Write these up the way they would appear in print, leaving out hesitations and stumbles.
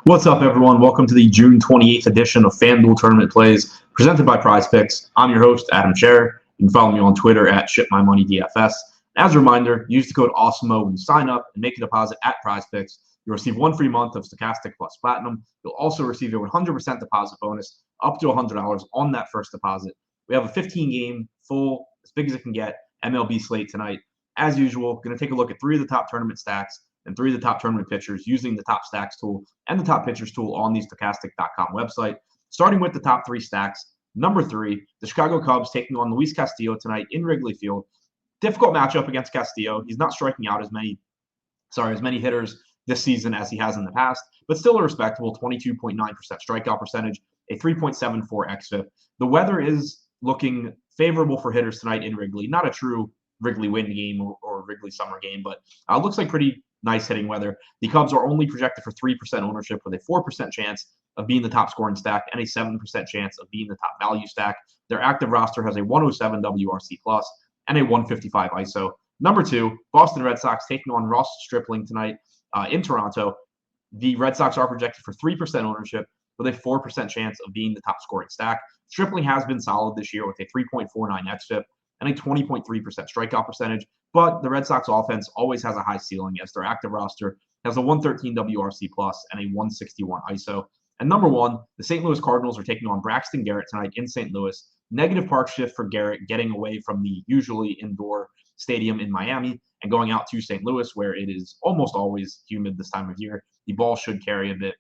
What's up, everyone? Welcome to the June 28th edition of FanDuel Tournament Plays, presented by PrizePicks. I'm your host, Adam Scherer. You can follow me on Twitter at ShipMyMoneyDFS. As a reminder, use the code AWESEMO when you sign up and make a deposit at PrizePicks. You'll receive one free month of Stokastic plus Platinum. You'll also receive a 100% deposit bonus up to $100 on that first deposit. We have a 15-game, full, as big as it can get, MLB slate tonight. As usual, going to take a look at three of the top tournament stacks and three of the top tournament pitchers using the top stacks tool and the top pitchers tool on the Stokastic.com website. Starting with the top three stacks. Number 3, the Chicago Cubs taking on Luis Castillo tonight in Wrigley Field. Difficult matchup against Castillo. He's not striking out as many hitters this season as he has in the past, but still a respectable 22.9% strikeout percentage, a 3.74 xFIP. The weather is looking favorable for hitters tonight in Wrigley. Not a true Wrigley wind game or Wrigley summer game, but looks like pretty nice hitting weather. The Cubs are only projected for 3% ownership with a 4% chance of being the top scoring stack and a 7% chance of being the top value stack. Their active roster has a 107 WRC plus and a 155 ISO. Number 2, Boston Red Sox taking on Ross Stripling tonight in Toronto. The Red Sox are projected for 3% ownership with a 4% chance of being the top scoring stack. Stripling has been solid this year with a 3.49 xFIP and a 20.3% strikeout percentage, but the Red Sox offense always has a high ceiling as their active roster has a 113 WRC plus and a 161 ISO. And number 1, the St. Louis Cardinals are taking on Braxton Garrett tonight in St. Louis. Negative park shift for Garrett, getting away from the usually indoor stadium in Miami and going out to St. Louis, where it is almost always humid this time of year. The ball should carry a bit.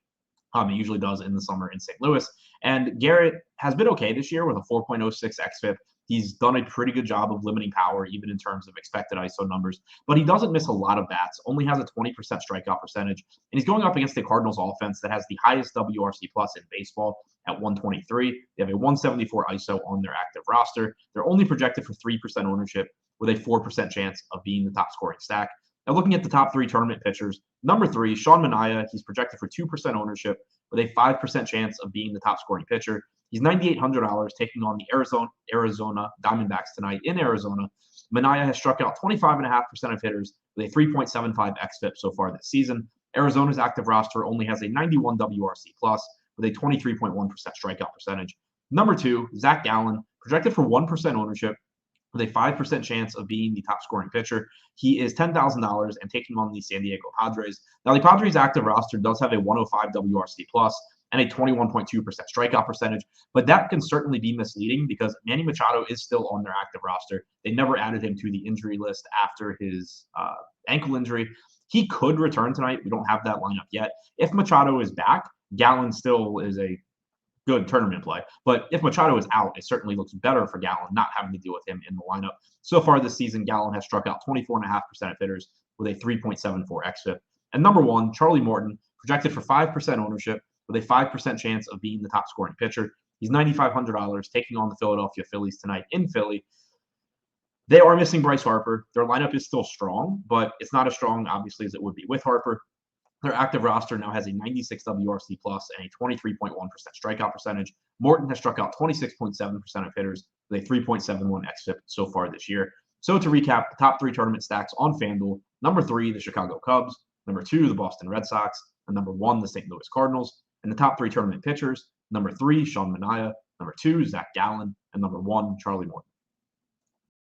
It usually does in the summer in St. Louis. And Garrett has been okay this year with a 4.06 xFIP. He's done a pretty good job of limiting power, even in terms of expected ISO numbers. But he doesn't miss a lot of bats, only has a 20% strikeout percentage. And he's going up against the Cardinals offense that has the highest WRC plus in baseball at 123. They have a 174 ISO on their active roster. They're only projected for 3% ownership with a 4% chance of being the top scoring stack. Now, looking at the top 3 tournament pitchers, number 3, Sean Manaya, he's projected for 2% ownership with a 5% chance of being the top scoring pitcher. He's $9,800 taking on the Arizona Diamondbacks tonight in Arizona. Manaya has struck out 25.5% of hitters with a 3.75 xFIP so far this season. Arizona's active roster only has a 91 WRC plus with a 23.1% strikeout percentage. Number 2, Zach Gallen, projected for 1% ownership with a 5% chance of being the top scoring pitcher. He is $10,000 and taking on the San Diego Padres. Now, the Padres' active roster does have a 105 WRC plus and a 21.2% strikeout percentage, but that can certainly be misleading because Manny Machado is still on their active roster. They never added him to the injury list after his ankle injury. He could return tonight. We don't have that lineup yet. If Machado is back, Gallen still is a good tournament play. But if Machado is out, it certainly looks better for Gallen not having to deal with him in the lineup. So far this season, Gallen has struck out 24.5% of hitters with a 3.74 xFIP. And number 1, Charlie Morton, projected for 5% ownership with a 5% chance of being the top scoring pitcher. He's $9,500 taking on the Philadelphia Phillies tonight in Philly. They are missing Bryce Harper. Their lineup is still strong, but it's not as strong, obviously, as it would be with Harper. Their active roster now has a 96 WRC plus and a 23.1% strikeout percentage. Morton has struck out 26.7% of hitters with a 3.71 xFIP so far this year. So to recap, the top 3 tournament stacks on FanDuel: number 3, the Chicago Cubs; number 2, the Boston Red Sox; and number 1, the St. Louis Cardinals. And the top 3 tournament pitchers: number 3, Sean Manaya; number 2, Zach Gallen; and number 1, Charlie Morton.